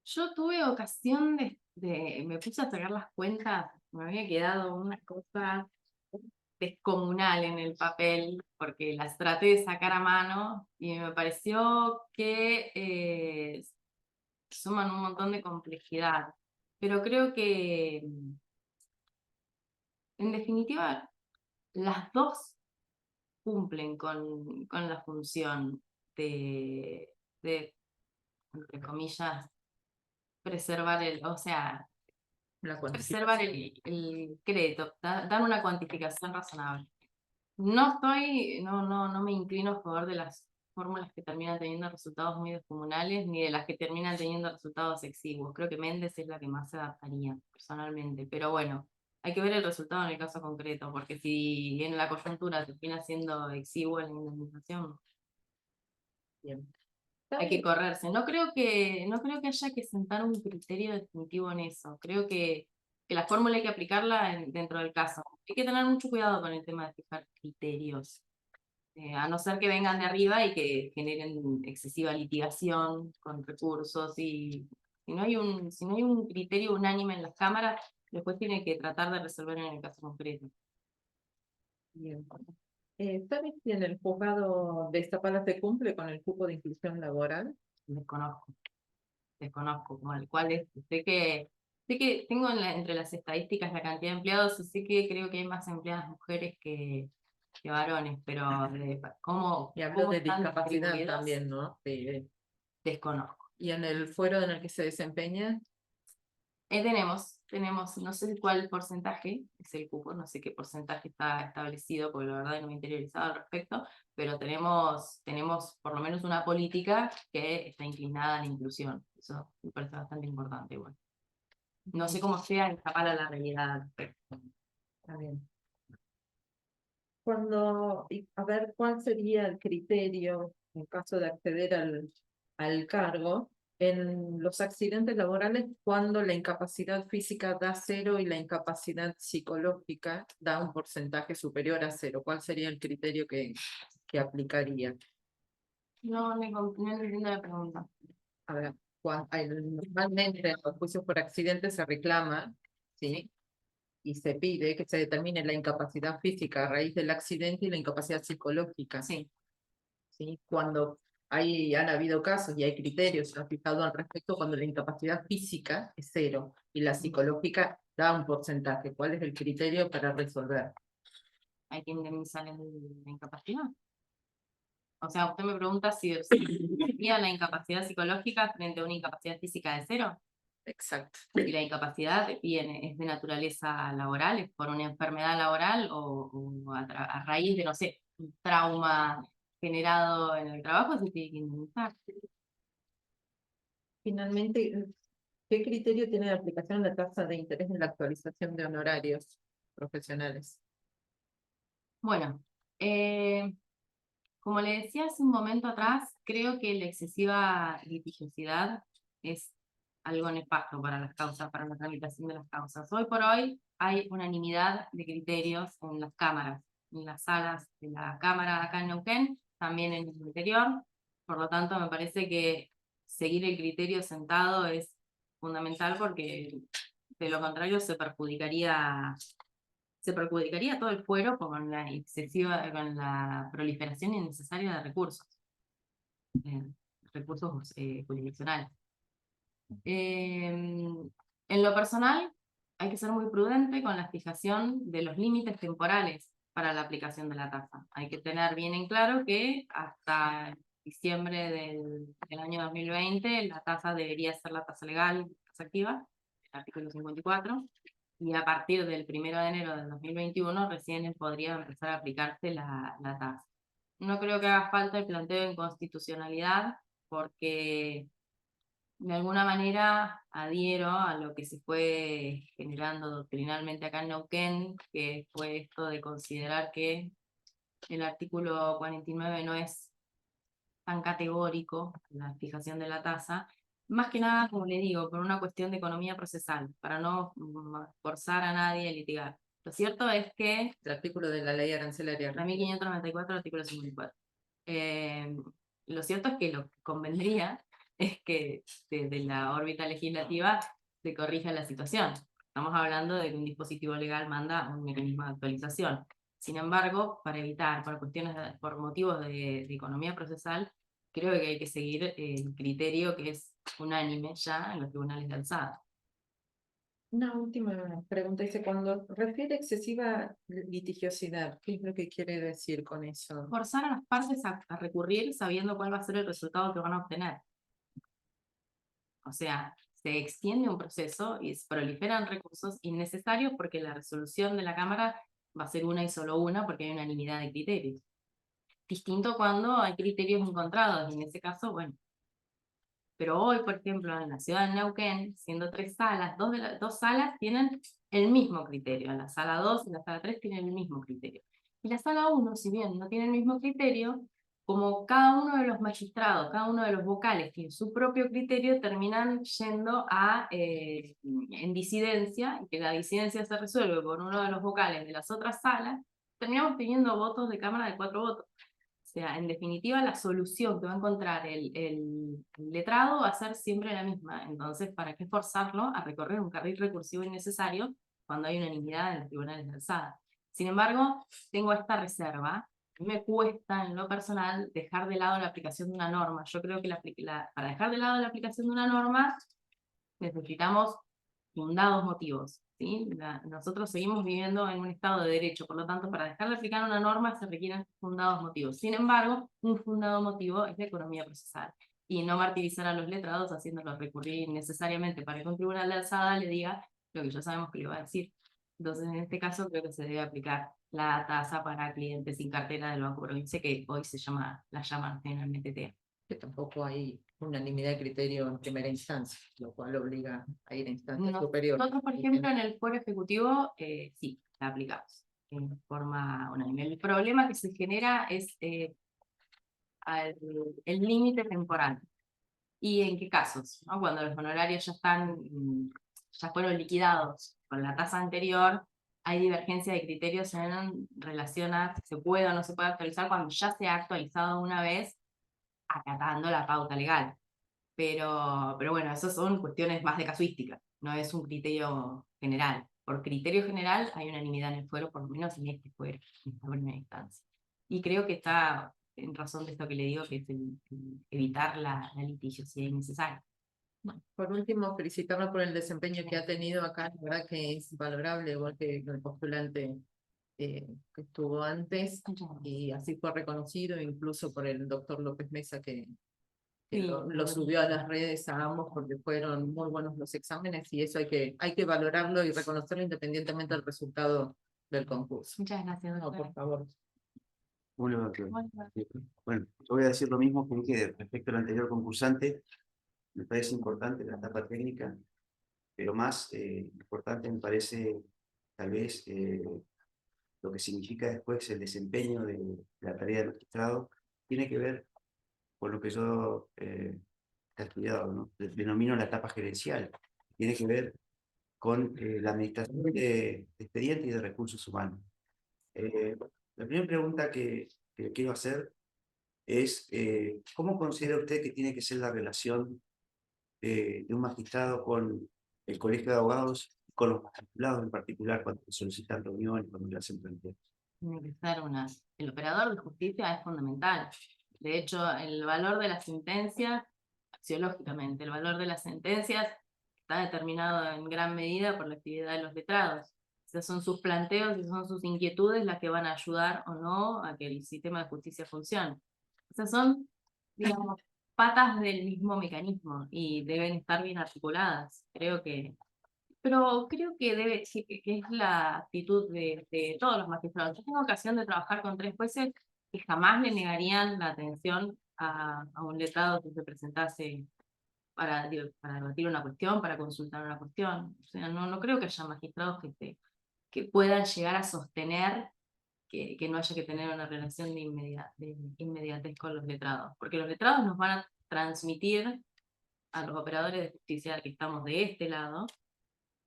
Yo tuve ocasión me puse a sacar las cuentas, me había quedado una cosa descomunal en el papel, porque las traté de sacar a mano y me pareció que suman un montón de complejidad. Pero creo que, en definitiva, las dos cumplen con la función de, entre comillas, preservar o sea, La preservar el crédito, dar una cuantificación razonable. No me inclino a favor de las fórmulas que terminan teniendo resultados muy descomunales, ni de las que terminan teniendo resultados exiguos. Creo que Méndez es la que más se adaptaría, personalmente. Pero bueno, hay que ver el resultado en el caso concreto, porque si en la coyuntura termina siendo exiguo en la indemnización, Bien. hay que correrse. No creo que haya que sentar un criterio definitivo en eso. Creo que la fórmula hay que aplicarla dentro del caso. Hay que tener mucho cuidado con el tema de fijar criterios. A no ser que vengan de arriba y que generen excesiva litigación con recursos. Y si no hay un criterio unánime en las cámaras, después tiene que tratar de resolver en el caso concreto. Bien. ¿Sabes si en el juzgado de Iztapalapa se cumple con el cupo de inclusión laboral? Desconozco cuál es. Sé que tengo entre las estadísticas la cantidad de empleados y sé que creo que hay más empleadas mujeres que varones, pero cómo Y hablo de están discapacidad distribuidos, también, ¿no? Sí. desconozco. ¿Y en el fuero en el que se desempeña? Tenemos, no sé cuál porcentaje es el cupo, no sé qué porcentaje está establecido, porque la verdad no me he interiorizado al respecto, pero tenemos por lo menos una política que está inclinada a la inclusión. Eso me parece bastante importante igual. No sé cómo sea escapar a la realidad al respecto. Está bien. A ver, ¿cuál sería el criterio en caso de acceder al cargo en los accidentes laborales cuando la incapacidad física da 0 y la incapacidad psicológica da un porcentaje superior a 0? ¿Cuál sería el criterio que aplicaría? No entiendo la pregunta. A ver, normalmente en los juicios por accidentes se reclama, ¿sí? Y se pide que se determine la incapacidad física a raíz del accidente y la incapacidad psicológica. Sí. ¿Sí? Cuando han habido casos y hay criterios, se han fijado al respecto, cuando la incapacidad física es 0 y la psicológica da un porcentaje. ¿Cuál es el criterio para resolver? Hay que indemnizar la incapacidad. O sea, usted me pregunta si sería la incapacidad psicológica frente a una incapacidad física de 0. Exacto. Y la incapacidad es de naturaleza laboral, es por una enfermedad laboral o a raíz de, no sé, un trauma generado en el trabajo, se tiene que indemnizar. Finalmente, ¿qué criterio tiene de aplicación la tasa de interés en la actualización de honorarios? profesionales. Bueno, como le decía hace un momento atrás, creo que la excesiva litigiosidad es algo nefasto para las causas, para la tramitación de las causas. Hoy por hoy hay unanimidad de criterios en las cámaras, en las salas de la Cámara acá en Neuquén, también en el interior. Por lo tanto, me parece que seguir el criterio sentado es fundamental porque de lo contrario se perjudicaría todo el fuero con la excesiva, con la proliferación innecesaria de recursos, jurisdiccionales. En lo personal, hay que ser muy prudente con la fijación de los límites temporales para la aplicación de la tasa. Hay que tener bien en claro que hasta diciembre del año 2020 la tasa debería ser la tasa legal, tasa activa, el artículo 54, y a partir del 1 de enero del 2021 recién podría empezar a aplicarse la tasa. No creo que haga falta el planteo de inconstitucionalidad porque de alguna manera adhiero a lo que se fue generando doctrinalmente acá en Neuquén, que fue esto de considerar que el artículo 49 no es tan categórico, la fijación de la tasa, más que nada, como le digo, por una cuestión de economía procesal, para no forzar a nadie a litigar. Lo cierto es que El artículo de la ley arancelaria. la 1594, artículo 54. Lo cierto es que lo que convendría es que desde la órbita legislativa se corrija la situación. Estamos hablando de que un dispositivo legal manda un mecanismo de actualización. Sin embargo, para evitar, por motivos de economía procesal, creo que hay que seguir el criterio que es unánime ya en los tribunales de alzada. Una última pregunta, dice, cuando refiere excesiva litigiosidad, ¿qué es lo que quiere decir con eso? Forzar a las partes a recurrir sabiendo cuál va a ser el resultado que van a obtener. O sea, se extiende un proceso y se proliferan recursos innecesarios porque la resolución de la Cámara va a ser una y solo una porque hay unanimidad de criterios. Distinto cuando hay criterios encontrados, y en ese caso, bueno. Pero hoy, por ejemplo, en la ciudad de Neuquén, siendo 3 salas, dos salas tienen el mismo criterio. La sala 2 y la sala 3 tienen el mismo criterio. Y la sala 1, si bien no tiene el mismo criterio, como cada uno de los magistrados, cada uno de los vocales tiene su propio criterio, terminan yendo en disidencia, y que la disidencia se resuelve por uno de los vocales de las otras salas, terminamos teniendo votos de Cámara de 4 votos. O sea, en definitiva, la solución que va a encontrar el letrado va a ser siempre la misma. Entonces, ¿para qué forzarlo a recorrer un carril recursivo innecesario cuando hay unanimidad en los tribunales de alzada? Sin embargo, tengo esta reserva. Me cuesta, en lo personal, dejar de lado la aplicación de una norma. Yo creo que para dejar de lado la aplicación de una norma necesitamos fundados motivos. ¿Sí? Nosotros seguimos viviendo en un estado de derecho, por lo tanto, para dejar de aplicar una norma se requieren fundados motivos. Sin embargo, un fundado motivo es la economía procesal, y no martirizar a los letrados haciéndolos recurrir innecesariamente para que un tribunal de alzada le diga lo que ya sabemos que le va a decir. Entonces, en este caso, creo que se debe aplicar la tasa para clientes sin cartera del Banco Provincia, que hoy la llaman generalmente TEA. Que tampoco hay unanimidad de criterio en primera instancia, lo cual obliga a ir a instancias superiores. Nosotros, por ejemplo, en el Fuero Ejecutivo, sí, la aplicamos en forma unánime. El problema que se genera es el límite temporal. ¿Y en qué casos? ¿No? Cuando los honorarios ya fueron liquidados con la tasa anterior, hay divergencia de criterios en relación a si se puede o no se puede actualizar cuando ya se ha actualizado una vez acatando la pauta legal. Pero bueno, esas son cuestiones más de casuística, no es un criterio general. Por criterio general hay unanimidad en el fuero, por lo menos en este fuero, en esta primera instancia. Y creo que está en razón de esto que le digo, que es evitar la litigiosidad innecesaria. Bueno, por último, felicitarlo por el desempeño que ha tenido acá, la verdad que es valorable, igual que el postulante que estuvo antes, y así fue reconocido incluso por el doctor López Mesa, que Sí, lo subió a las redes a ambos porque fueron muy buenos los exámenes, y eso hay que valorarlo y reconocerlo independientemente del resultado del concurso. Muchas gracias, No, doctora. por favor. Bueno, yo voy a decir lo mismo que dije respecto al anterior concursante. Me parece importante la etapa técnica, pero más importante me parece tal vez lo que significa después el desempeño de la tarea del magistrado, tiene que ver con lo que yo he estudiado, ¿no? Denomino la etapa gerencial. Tiene que ver con la administración de expedientes y de recursos humanos. La primera pregunta que quiero hacer es, ¿cómo considera usted que tiene que ser la relación de un magistrado con el colegio de abogados, con los magistrados en particular, cuando solicitan reuniones, cuando le hacen planteos? Tiene que ser el operador de justicia es fundamental. De hecho, el valor de las sentencias, axiológicamente, el valor de las sentencias está determinado en gran medida por la actividad de los letrados. Esos son sus planteos y son sus inquietudes las que van a ayudar o no a que el sistema de justicia funcione. Esas son, digamos, patas del mismo mecanismo y deben estar bien articuladas. Pero creo que que es la actitud de todos los magistrados. Yo tengo ocasión de trabajar con 3 jueces que jamás le negarían la atención a un letrado que se presentase para debatir una cuestión, para consultar una cuestión. O sea, no creo que haya magistrados que puedan llegar a sostener que no haya que tener una relación de inmediatez con los letrados, porque los letrados nos van a transmitir a los operadores de justicia que estamos de este lado,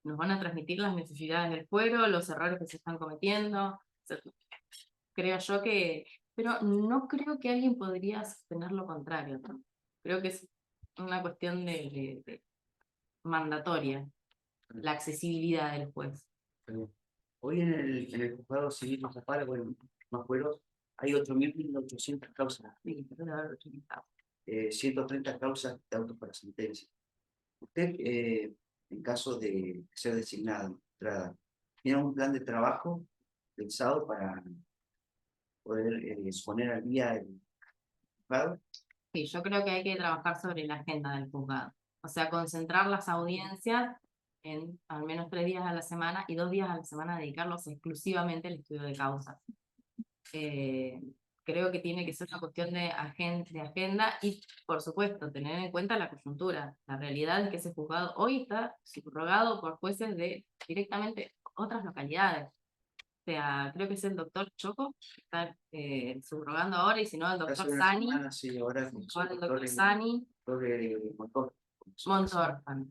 nos van a transmitir las necesidades del fuero, los errores que se están cometiendo. O sea, creo yo pero no creo que alguien podría sostener lo contrario, ¿no? Creo que es una cuestión de mandatoria, la accesibilidad del juez. Hoy en el juzgado civil de Zapala, bueno, más pueblos, hay 8.800 causas, Sí, debe haber 80. 130 causas de autos para sentencia. Usted, en caso de ser designada magistrada, ¿tiene un plan de trabajo pensado para poder exponer al día el juzgado? Sí, yo creo que hay que trabajar sobre la agenda del juzgado. O sea, concentrar las audiencias en al menos 3 días a la semana y 2 días a la semana dedicarlos exclusivamente al estudio de causas. Creo que tiene que ser una cuestión de agenda y, por supuesto, tener en cuenta la coyuntura. La realidad es que ese juzgado hoy está subrogado por jueces de directamente otras localidades. O sea, creo que es el doctor Choco que está subrogando ahora, y si no, el Hace doctor una Sani, semana, sí, ahora con su o el doctor en- Sani motor. Montorfan.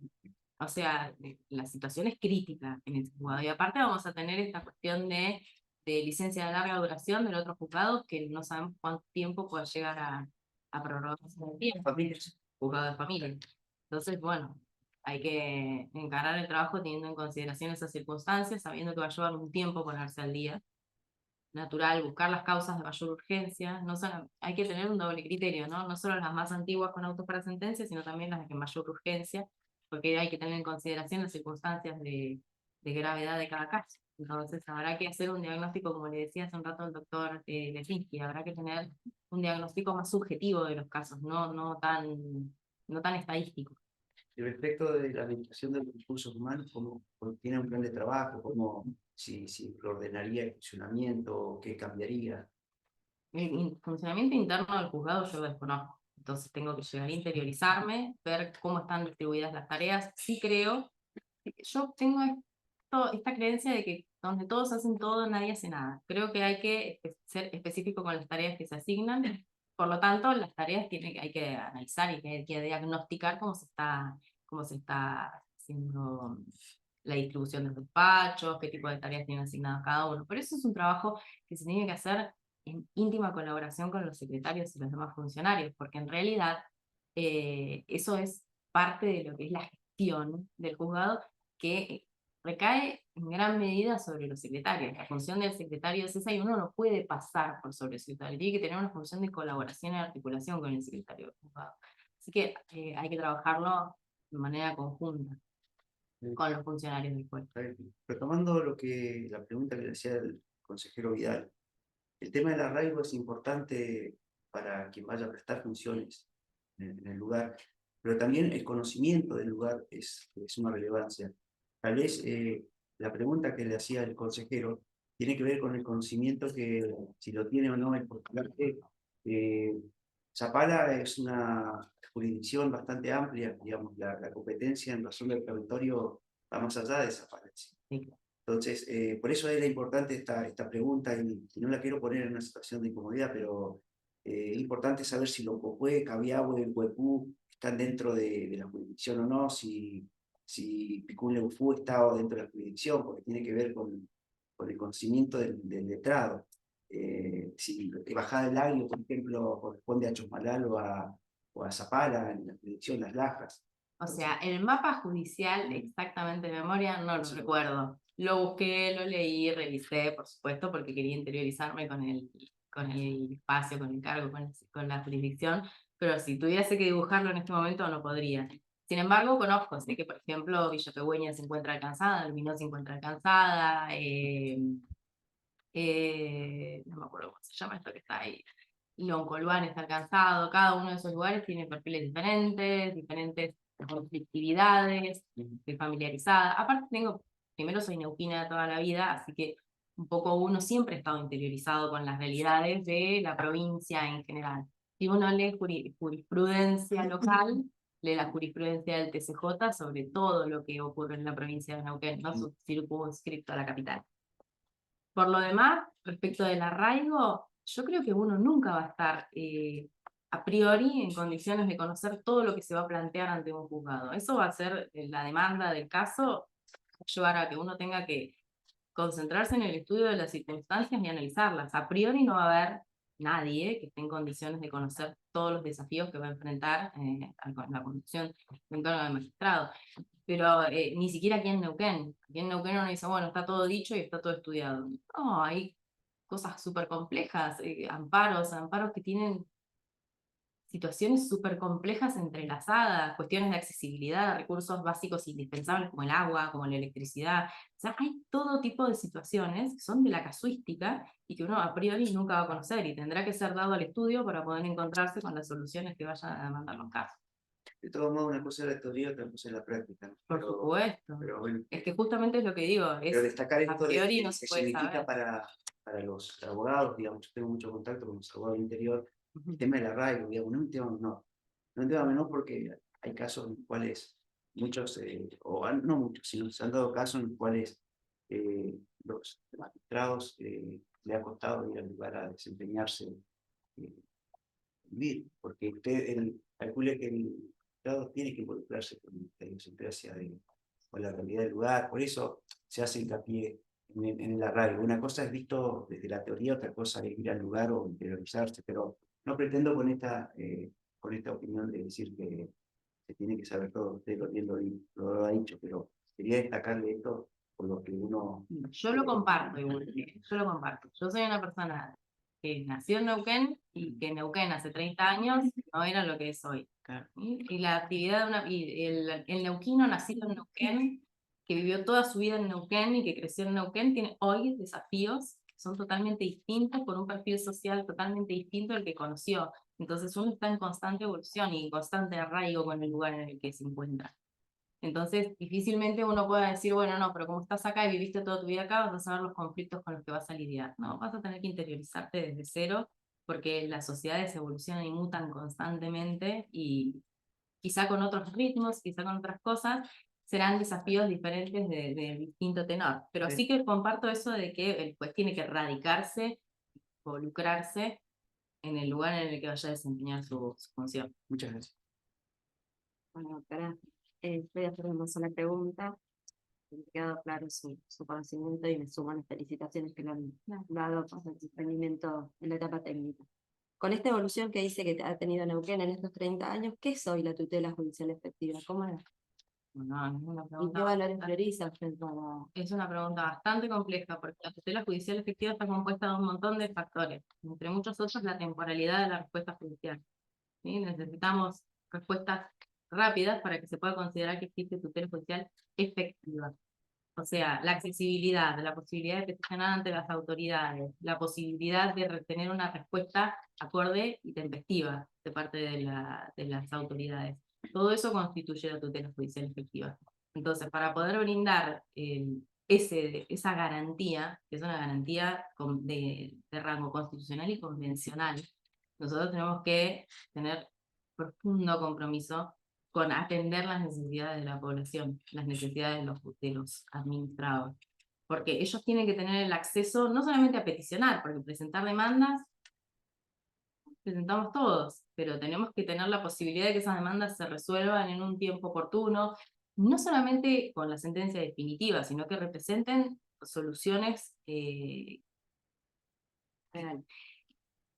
O sea, la situación es crítica en el juzgado. Y aparte vamos a tener esta cuestión de licencia de larga duración del otro juzgado, que no sabemos cuánto tiempo puede llegar a prorrogarse el tiempo. Familias. Juzgado de familia. Entonces, bueno, hay que encarar el trabajo teniendo en consideración esas circunstancias, sabiendo que va a llevar un tiempo ponerse al día. Natural, buscar las causas de mayor urgencia. Hay que tener un doble criterio, ¿no? No solo las más antiguas con autos para sentencia, sino también las de mayor urgencia, porque hay que tener en consideración las circunstancias de gravedad de cada caso. Entonces habrá que hacer un diagnóstico, como le decía hace un rato el doctor Lesinski, habrá que tener un diagnóstico más subjetivo de los casos, no tan estadístico. Y respecto de la administración de los recursos humanos, ¿cómo tiene un plan de trabajo? ¿Cómo, si lo ordenaría el funcionamiento? ¿Qué cambiaría? El funcionamiento interno del juzgado yo lo desconozco. Entonces tengo que llegar a interiorizarme, ver cómo están distribuidas las tareas. Sí creo, yo tengo esta creencia de que donde todos hacen todo, nadie hace nada. Creo que hay que ser específico con las tareas que se asignan. Por lo tanto, las tareas hay que analizar y hay que diagnosticar cómo se está haciendo la distribución de los despachos, qué tipo de tareas tienen asignadas cada uno. Pero eso es un trabajo que se tiene que hacer en íntima colaboración con los secretarios y los demás funcionarios, porque en realidad eso es parte de lo que es la gestión del juzgado, que recae en gran medida sobre los secretarios. La función del secretario es esa y uno no puede pasar por sobre el secretario, tiene que tener una función de colaboración y articulación con el secretario del juzgado. Así que hay que trabajarlo de manera conjunta con los funcionarios del cuerpo. Retomando la pregunta que le hacía el consejero Vidal, el tema del arraigo es importante para quien vaya a prestar funciones en el lugar, pero también el conocimiento del lugar es una relevancia. Tal vez la pregunta que le hacía el consejero tiene que ver con el conocimiento que, si lo tiene o no, el postulante. Zapala es una jurisdicción bastante amplia, digamos, la competencia en razón del territorio va más allá de Zapala. Sí. Entonces, por eso era importante esta pregunta, y no la quiero poner en una situación de incomodidad, pero es importante saber si los Cocué, Cabiahue, el Huepú están dentro de la jurisdicción o no, si Picún Leufú está dentro de la jurisdicción, porque tiene que ver con el conocimiento del letrado. Si Bajada del Agrio, por ejemplo, corresponde a Chosmalal o a Zapala, en la jurisdicción Las Lajas. O sea, el mapa judicial exactamente de memoria no lo recuerdo. Lo busqué, lo leí, revisé, por supuesto, porque quería interiorizarme con el espacio, con el cargo, con la jurisdicción, pero si tuviese que dibujarlo en este momento no podría. Sin embargo, conozco, sé que por ejemplo Villa Pegüeña se encuentra alcanzada, Luminó se encuentra alcanzada, no me acuerdo cómo se llama esto que está ahí, Loncolván está alcanzado, cada uno de esos lugares tiene perfiles diferentes conflictividades, estoy familiarizada. Aparte primero soy neuquina de toda la vida, así que un poco uno siempre ha estado interiorizado con las realidades de la provincia en general. Si uno lee jurisprudencia local, lee la jurisprudencia del TCJ sobre todo lo que ocurre en la provincia de Neuquén, no su circunscripto a la capital. Por lo demás, respecto del arraigo, yo creo que uno nunca va a estar a priori en condiciones de conocer todo lo que se va a plantear ante un juzgado. Eso va a ser la demanda del caso, llevar a que uno tenga que concentrarse en el estudio de las circunstancias y analizarlas. A priori no va a haber nadie que esté en condiciones de conocer todos los desafíos que va a enfrentar la conducción de un cargo de magistrado. Pero ni siquiera aquí en Neuquén. Aquí en Neuquén uno dice, bueno, está todo dicho y está todo estudiado. No, hay cosas súper complejas, amparos que tienen situaciones súper complejas entrelazadas, cuestiones de accesibilidad, recursos básicos indispensables como el agua, como la electricidad. O sea, hay todo tipo de situaciones que son de la casuística y que uno a priori nunca va a conocer y tendrá que ser dado al estudio para poder encontrarse con las soluciones que vayan a demandar los casos. De todos modos, una cosa es la teoría, otra cosa es la práctica, ¿no? Por supuesto. Pero bueno, Es que justamente es lo que digo, pero destacar a esto de priori que no se que puede significa saber. para los abogados, digamos, yo tengo mucho contacto con los abogados del interior, el tema del arraigo, digamos, no es un tema menor. No es un tema menor porque hay casos en los cuales muchos, no muchos, sino se han dado casos en los cuales los magistrados le ha costado ir al lugar a desempeñarse, vivir, porque calcule que el magistrado tiene que involucrarse con la idiosincrasia con la realidad del lugar, por eso se hace hincapié en el arraigo. Una cosa es visto desde la teoría, otra cosa es ir al lugar o interiorizarse, pero no pretendo con esta opinión de decir que se tiene que saber todo, usted lo ha dicho, pero quería destacarle esto por lo que uno... Yo lo comparto igual, yo lo comparto. Yo soy una persona que nació en Neuquén y que Neuquén hace 30 años no era lo que es hoy. Y la actividad el neuquino nacido en Neuquén, que vivió toda su vida en Neuquén y que creció en Neuquén, tiene hoy desafíos que son totalmente distintos, por un perfil social totalmente distinto al que conoció. Entonces uno está en constante evolución y en constante arraigo con el lugar en el que se encuentra. Entonces, difícilmente uno pueda decir, bueno, no, pero como estás acá y viviste toda tu vida acá, vas a saber los conflictos con los que vas a lidiar. No, vas a tener que interiorizarte desde cero, porque las sociedades evolucionan y mutan constantemente y quizá con otros ritmos, quizá con otras cosas, serán desafíos diferentes de distinto tenor. Pero sí que comparto eso de que el juez tiene que radicarse, involucrarse en el lugar en el que vaya a desempeñar su función. Muchas gracias. Bueno, doctora, voy a hacer una sola pregunta. Me ha quedado claro su conocimiento y me sumo a las felicitaciones que le han dado por su rendimiento en la etapa técnica. Con esta evolución que dice que ha tenido Neuquén en estos 30 años, ¿qué es hoy la tutela judicial efectiva? ¿Cómo es? No, es una ¿Y pregunta qué valores prioriza frente a la... Es una pregunta bastante compleja porque la tutela judicial efectiva está compuesta de un montón de factores, entre muchos otros la temporalidad de la respuesta judicial. ¿Sí? Necesitamos respuestas rápidas para que se pueda considerar que existe tutela judicial efectiva. O sea, la accesibilidad, la posibilidad de peticionar ante las autoridades, la posibilidad de tener una respuesta acorde y tempestiva de parte de las autoridades. Todo eso constituye la tutela judicial efectiva. Entonces, para poder brindar esa garantía, que es una garantía de rango constitucional y convencional, nosotros tenemos que tener profundo compromiso con atender las necesidades de la población, las necesidades de los administrados. porque ellos tienen que tener el acceso no solamente a peticionar, porque presentar demandas presentamos todos, pero tenemos que tener la posibilidad de que esas demandas se resuelvan en un tiempo oportuno, no solamente con la sentencia definitiva, sino que representen soluciones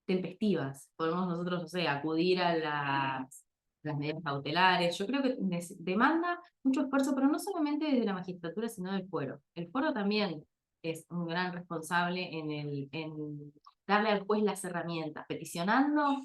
tempestivas. Podemos nosotros, no sé, acudir a las medidas cautelares. Yo creo que demanda mucho esfuerzo, pero no solamente desde la magistratura, sino del fuero. El fuero también es un gran responsable en darle al juez las herramientas, peticionando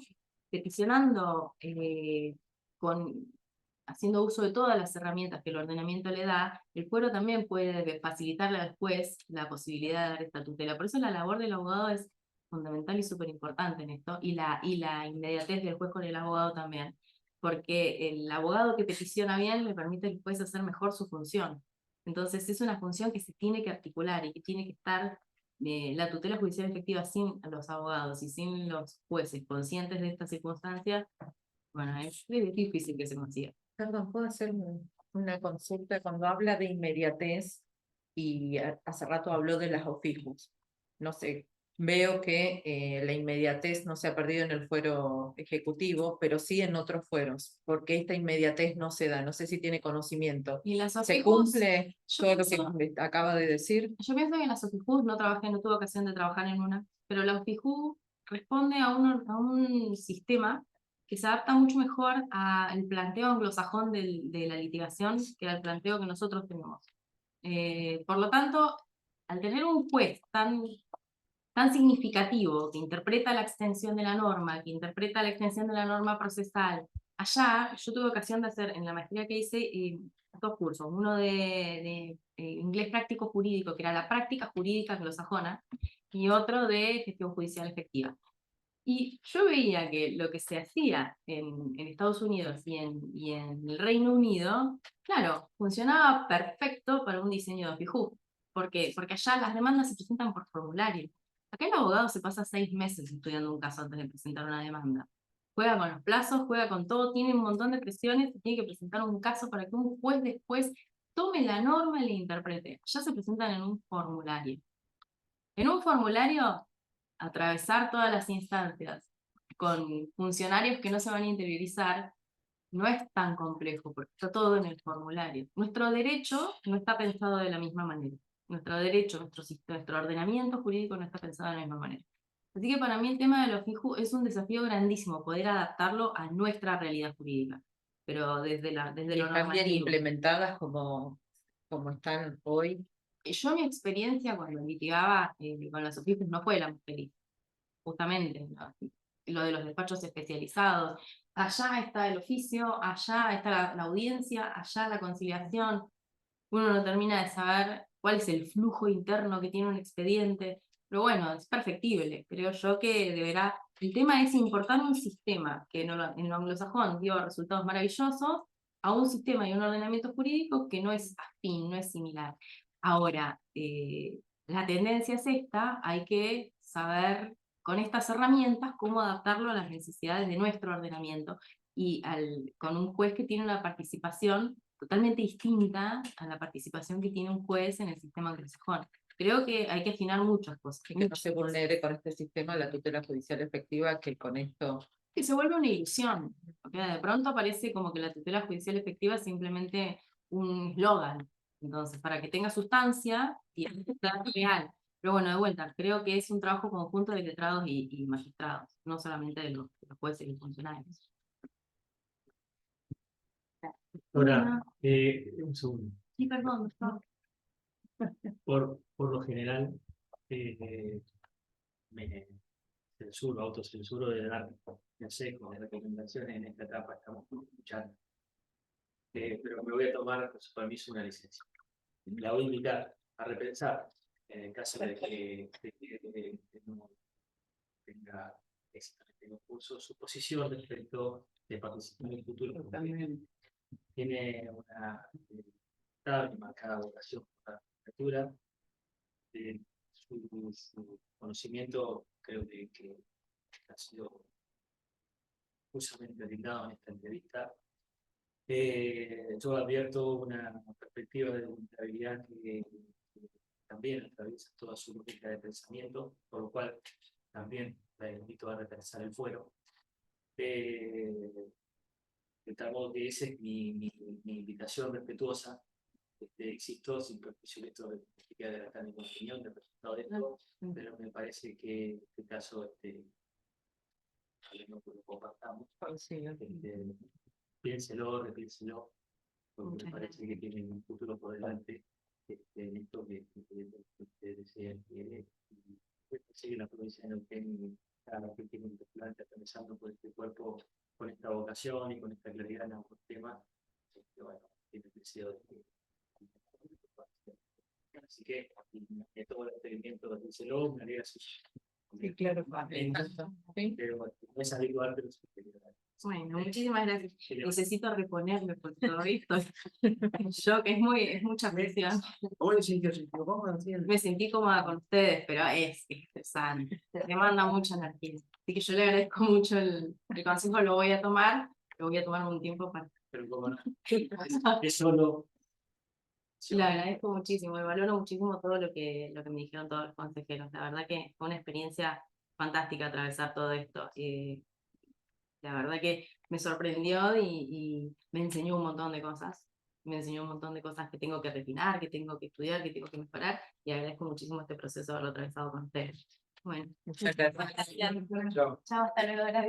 haciendo uso de todas las herramientas que el ordenamiento le da. El fuero también puede facilitarle al juez la posibilidad de dar esta tutela. Por eso la labor del abogado es fundamental y súper importante en esto, y la inmediatez del juez con el abogado también, porque el abogado que peticiona bien le permite al juez hacer mejor su función. Entonces es una función que se tiene que articular y que tiene que estar la tutela judicial efectiva sin los abogados y sin los jueces conscientes de estas circunstancias. Bueno, es difícil que se consiga. Perdón, ¿puedo hacer una consulta? Cuando habla de inmediatez, y hace rato habló de las OFIJUS, no sé, veo que la inmediatez no se ha perdido en el fuero ejecutivo, pero sí en otros fueros, porque esta inmediatez no se da, no sé si tiene conocimiento. Y las ¿Se OFIJUS, cumple yo todo lo pienso- que acaba de decir? Yo pienso que en las OFIJUS no trabajé, no tuve ocasión de trabajar en una, pero la OFIJU responde a un sistema que se adapta mucho mejor al planteo anglosajón de la litigación que al planteo que nosotros tenemos. Por lo tanto, al tener un juez tan significativo que interpreta la extensión de la norma, que interpreta la extensión de la norma procesal, allá yo tuve ocasión de hacer en la maestría que hice 2 cursos, uno de inglés práctico jurídico, que era la práctica jurídica anglosajona, y otro de gestión judicial efectiva. Y yo veía que lo que se hacía en Estados Unidos y en el Reino Unido, claro, funcionaba perfecto para un diseño de OFIJU. ¿Por qué? Porque allá las demandas se presentan por formulario. Acá el abogado se pasa 6 meses estudiando un caso antes de presentar una demanda. Juega con los plazos, juega con todo, tiene un montón de presiones, tiene que presentar un caso para que un juez después tome la norma y la interprete. Ya se presentan en un formulario. En un formulario, atravesar todas las instancias con funcionarios que no se van a interiorizar no es tan complejo, porque está todo en el formulario. Nuestro derecho no está pensado de la misma manera. Nuestro derecho, nuestro ordenamiento jurídico no está pensado de la misma manera. Así que para mí el tema de los FIJU es un desafío grandísimo, poder adaptarlo a nuestra realidad jurídica, pero desde Y lo están bien normativo. implementadas como están hoy. Yo mi experiencia cuando litigaba con las OFIJUS no fue la más feliz. Justamente, ¿no? Lo de los despachos especializados, allá está el oficio, allá está la audiencia, allá la conciliación, uno no termina de saber cuál es el flujo interno que tiene un expediente, pero bueno, es perfectible, creo yo que deberá, el tema es importar un sistema que en lo anglosajón dio resultados maravillosos, a un sistema y un ordenamiento jurídico que no es afín, no es similar. Ahora, la tendencia es esta, hay que saber con estas herramientas cómo adaptarlo a las necesidades de nuestro ordenamiento y con un juez que tiene una participación totalmente distinta a la participación que tiene un juez en el sistema anglosajón. Creo que hay que afinar muchas cosas. Y que no se vulnere con este sistema la tutela judicial efectiva, que con esto... Que se vuelve una ilusión, porque de pronto parece como que la tutela judicial efectiva es simplemente un eslogan. Entonces, para que tenga sustancia, tiene que ser real. Pero bueno, de vuelta, creo que es un trabajo conjunto de letrados y magistrados, no solamente de los jueces y funcionarios. Ahora, un segundo. Sí, perdón, Por lo general, me autocensuro de dar consejos, de recomendaciones en esta etapa, estamos escuchando. Pero me voy a tomar, con su permiso, una licencia. La voy a invitar a repensar, en el caso de que no tenga éxito en el curso, su posición respecto de participar en el futuro. Tiene una estable y marcada vocación por la lectura. Su conocimiento creo que ha sido justamente brindado en esta entrevista. Yo advierto una perspectiva de vulnerabilidad que también atraviesa toda su lógica de pensamiento, por lo cual también la invito a repensar el fuero. De tal modo que esa es mi invitación respetuosa. Existo sin perjuicio de esto, de la mi opinión, del resultado de esto, pero me parece que en este caso, no lo compartamos. Piénselo, repiénselo, porque me parece que tienen un futuro por delante en esto que desean que sigue la provincia de Neuquén, cada que tiene un plante atravesando por este cuerpo con esta vocación y con esta claridad en algunos temas, bueno, tiene el deseo de que. Así que todo el experimento de díselo, me alegra su. Sí, claro. Pero no es habitual, pero sí. Bueno, muchísimas gracias. Necesito reponerme por todo esto. Yo, que es mucha presión. ¿Cómo le sintió? ¿Cómo decía? Me sentí cómoda con ustedes, pero es estresante. Demanda mucha energía. Así que yo le agradezco mucho el consejo, lo voy a tomar. Lo voy a tomar un tiempo para. Pero como no, es solo. Le agradezco muchísimo y valoro muchísimo todo lo que me dijeron todos los consejeros. La verdad que fue una experiencia fantástica atravesar todo esto. La verdad que me sorprendió y me enseñó un montón de cosas. Me enseñó un montón de cosas que tengo que refinar, que tengo que estudiar, que tengo que mejorar. Y agradezco muchísimo este proceso de haberlo atravesado con ustedes. Bueno, Muchas gracias. Chao, hasta luego. Gracias.